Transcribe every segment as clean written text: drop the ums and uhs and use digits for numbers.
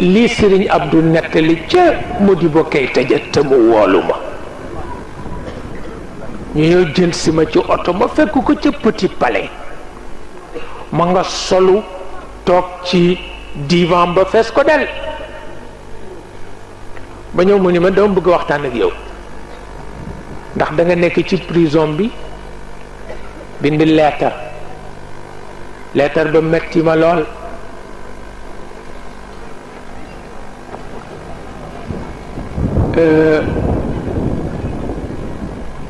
lii Sëriñ Abdou nettali ca Modibo Keïta ja te mu woolu ma ñu ñëw jël si ma ci oto ma fekk ko ca Petit Palais ma nga solu toog ci divan ba fees ko del ba ñëw mu ni ma dama bëgg waxtaan ak yow ndax da nga nekk ci prison bi bind leetar ba metti ma lool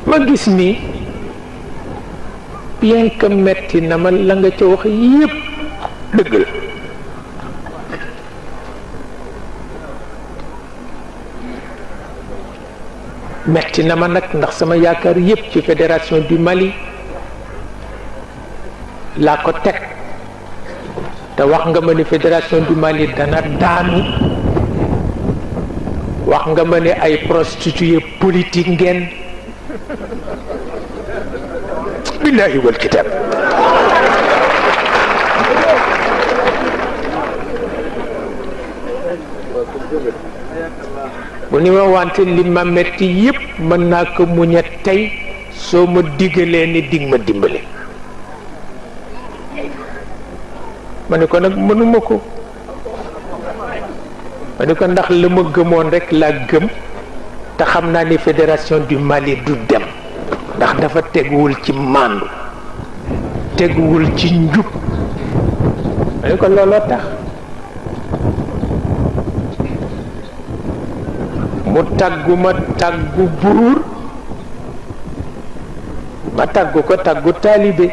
ma gis ni bien que metti na ma la nga ca wax yépp dëgg la metti na ma nag ndax sama yaakaar yépp ci fédération du Mali laa ko teg te wax nga ma ni fédération du Mali dana daanu wax nga ma ni ay prostituées politique ngeen billahi wal kitab mu ni ma wante li ma metti yépp mën naa ko muñ a tey soo ma diggalee ni dig ma dimbale ma ni ko nag mënuma ko ma ni ko ndax la ma gëmoon rek laa gëm te xam naa ni fédération du Mali du dem ndax dafa teguwul ci màndu teguwul ci njub ma ni ko looloo tax mu tàggu ma tàggu buur ma tàggu ko tàggu taalibe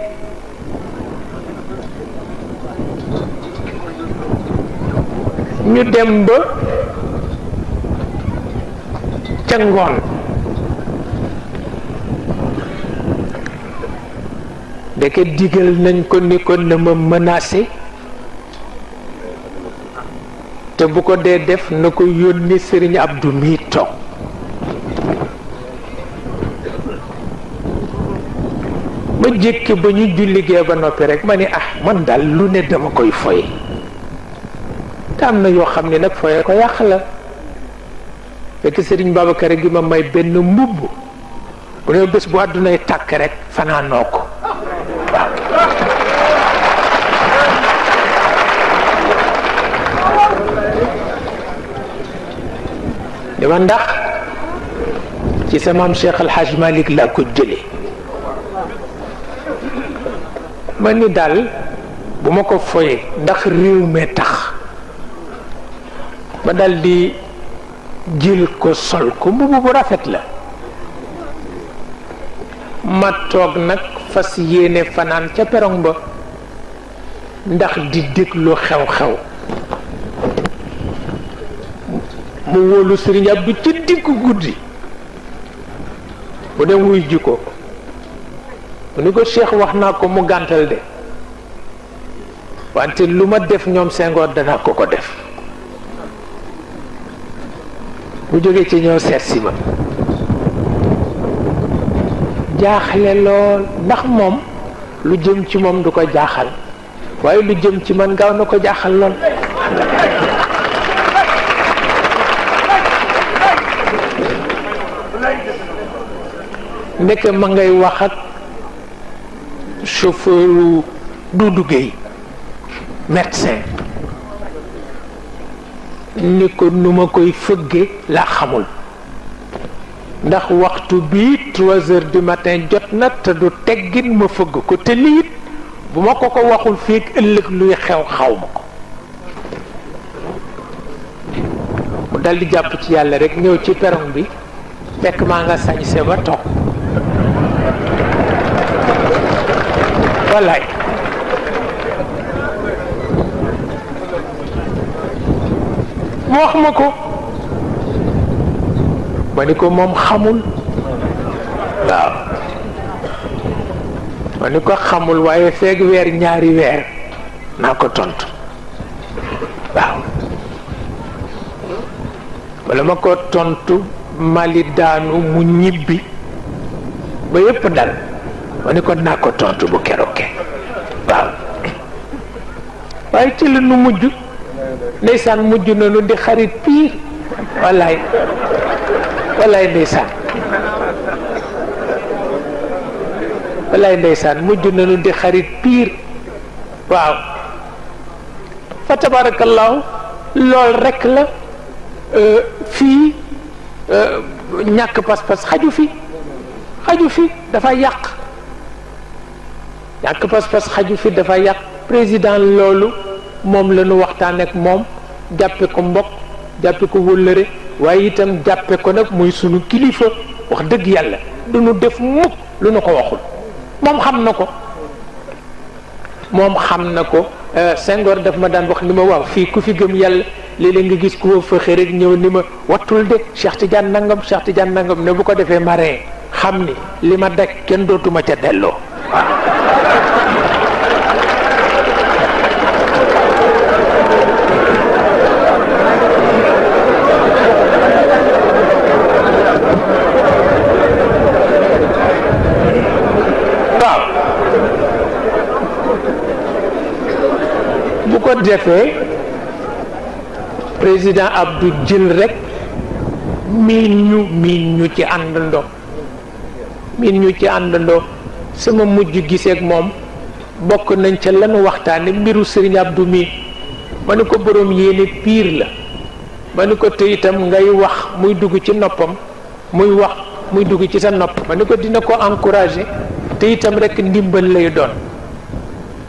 ñu dem ba ca ngoon ndeke digal nañ ko ni ko na ma menacé te bu ko dee def na ko yónni Sëriñ Abdou mi toog ma jékki ba ñu julligee ba noppi rek ma ni man daal lu ne dama koy foye te am na yoo xam ne nag foye ko yàq la fekk Sëriñ Babacar gi ma may benn mbubb bu ne bés bu àddunay tàkk rek fanaanoo ko li ma ndax ci sa maam Cheikh El Hadj Malick laa ko jële ma ni daal bu ma ko foyee ndax réew mee tax ma dal di jël ko sol ko mbubb bu rafet la ma toog nag fas yéene fanaan ca perong ba ndax di déglu xew-xew mu wóolu Sëriñ Abdu ci diggu guddi mu dem wuy ji ko mu ni ko Cheikh wax naa ko mu gàntal de wante lu ma def ñoom Senghor danaa ko ko def mu jóge ci ñëw seet si ma jaaxle lool ndax moom lu jëm ci moom du ko jaaxal waaye lu jëm ci man gaaw na ko jaaxal lool ndeke ma ngay wax ak chauffeur Doudou Gueye médecin ni ko nu ma koy fëgge laa xamul ndax waxtu bi 3 heures du matin jot na te du teggin ma fëgg ko te lii bu ma ko waxul fii ëllëg luy xew xaw ma ko mu daldi jàpp ci yàlla rek ñëw ci perron bi fekk maa nga sañse ba toog wallaay mu wax ma ko ma ni ko moom xamul waaw ma ni ko xamul waaye feeg weer ñaari weer naa ko tontu waaw wala ma ko tontu Mali daanu mu ñibbi ba yépp dal ma ni ko naa ko tontu bu keroog waaw waaye ci la nu mujj ndeysaan mujj nañu di xarit piir wallaay wallaay ndeysaan wallaay ndeysaan mujj nañu di xarit piir waaw fa tabarakallahu lool rekk la fii ñàkk pas-pas xaju fi dafa yàq ñàkk pas-pas xaju fi dafa yàq président loolu moom la ñu waxtaan ak moom jàppe ko mbokk jàppe ko wëllëre waaye itam jàppe ko nag muy sunu kilifa wax dëgg yàlla du nu def mukk lu nu ko waxul moom xam na ko Senghor daf ma daan wax ni ma waaw fii ku fi gëm yàlla léeg-léeg nga gis ku fa fëxe rek ñëw ni ma wattul de Cheikh Tidiane nangam ne bu ko defee ma ree xam ni li ma daj kenn dootuma ca delloo waaw bu ko defee président Abdou jël rek miin ñu ci àndandoo sama mujj giseek moom bokk nañ ca lanu waxtaane mbiru Serigne Abdou mi ma ni ko boroom yéene piir la ma ni ko te itam ngay wax muy dugg ci noppam muy wax muy dugg ci sa nopp ma ni ko dina ko encourager te itam rek ndimbal lay doon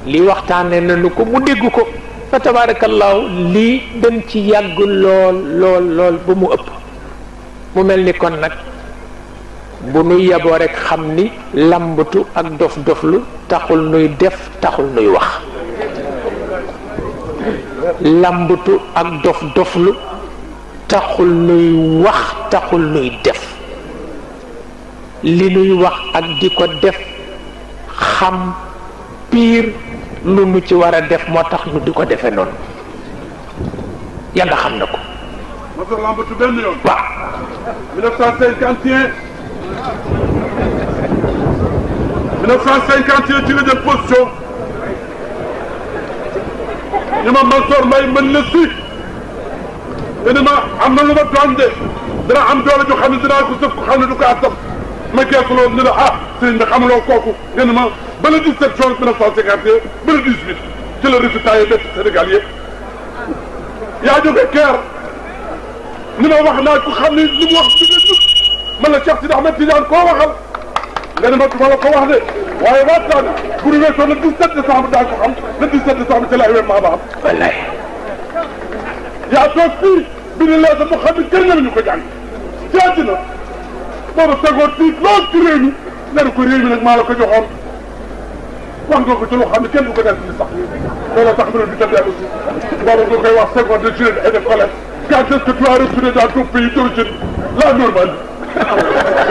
li waxtaane nañu ko mu dégg ko fa tabarakallahu lii dañ ci yàgg lool ba mu ëpp mu mel ni kon nag bu nuy yaboo rek xam ni lambatu ak dof-doflu taxul nuy def taxul nuy wax lambatu ak dof-doflu taxul nuy wax taxul nuy def li nuy wax ak di ko def xam piir lu nu ci war a def moo tax nu di ko defee noonu yàlla xam na ko. mosul lambatu benn yoon. waaw. 1951 ci la jël position ñu ma Mansour Mbaye mën na si te ni ma am na lu ma doon de dina am doole ju xam ne dinaa ko sëf ko xam ne du ko attam ma geesu loolu ni la ah sëriñ bi xamuloo kooku nga ni ma ba le 17 juin 1951 ba le 18 ci la résultat yi bett Sénégal yëpp yaa jóge Caire ni ma wax naa ko xam ne li mu wax bi nga jub man la Cheikh Sidi Ahmed Tidiane koo waxal nga ne ma du ma la ko wax de waaye waat naa ne bu ñu weesoo le 17 décembre daa ko xam le 17 décembre ci la événement ba am. wallaay. yaa toog fii bi ñu lees mu xam ne kër nga ñu ko jàng ci àddina boobu Senghor tiit lool ci réew mi nga ne ko réew mi nag maa la ko joxoon wax nga ko ci loo xam ne kenn du ko def ci sax looloo tax mbir mi tamit aussi boobu nga koy wax Senghor de Jules et de colère quand est-ce que tu as retourné dans ton pays d'origine la Normandie.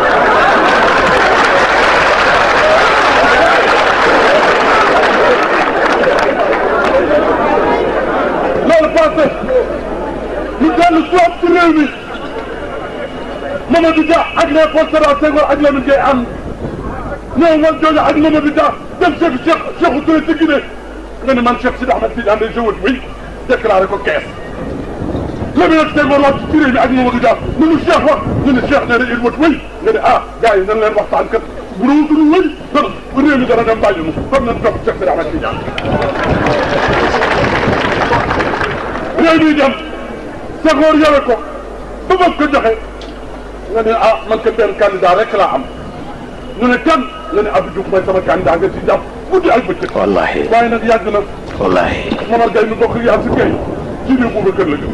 loolu passé ñu dellu soit ci réew mi Mamadou Dia ak Léopold Sédar Senghor ak Lamine Gueye am ñëw man jooju ak Mamadou Dia dem Sékou Touré ci Guinée nga ne man Cheikh Sidi Ahmed Tidiane day jëwat muy déclaré ko kees Lamine ak Senghor wàcc ci réew mi ak Mamadou Dia ñu ne Cheikh wax ñu ne Cheikh nee na il wët wëy nga ne ah gars yi nañ leen waxtaan kat bu nu wutul wëy ba réew mi dana dem bàyyi nu comme nañ topp Cheikh Sidi Ahmed Tidiane réew mi dem Senghor yore ko ba bëgg ko joxe nga ne ah man kat benn candidat rek laa am ñu ne kan nga ne Abdou Diouf mooy sama candidat nga ci jàpp guddi ak bëccëg. wallaahi waaye nag yàgg na. wallaahi. Momar Gaye mi bokk ak Yacine Gueye studio Boubacar la gëm.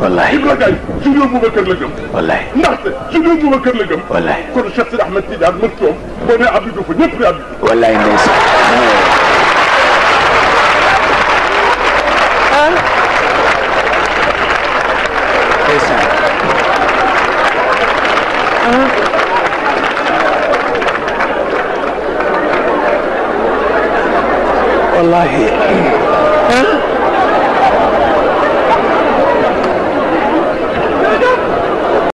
wallaahi. Ibra Gaye studio Boubacar la gëm. wallaahi. ndaxte studio Boubacar la gëm. wallaahi. kon Cheikh Sidi Ahmed Tidiane mën toom boo nee Abdou Diouf ñëpp di Abdou. wallaahi ndeysaan. والله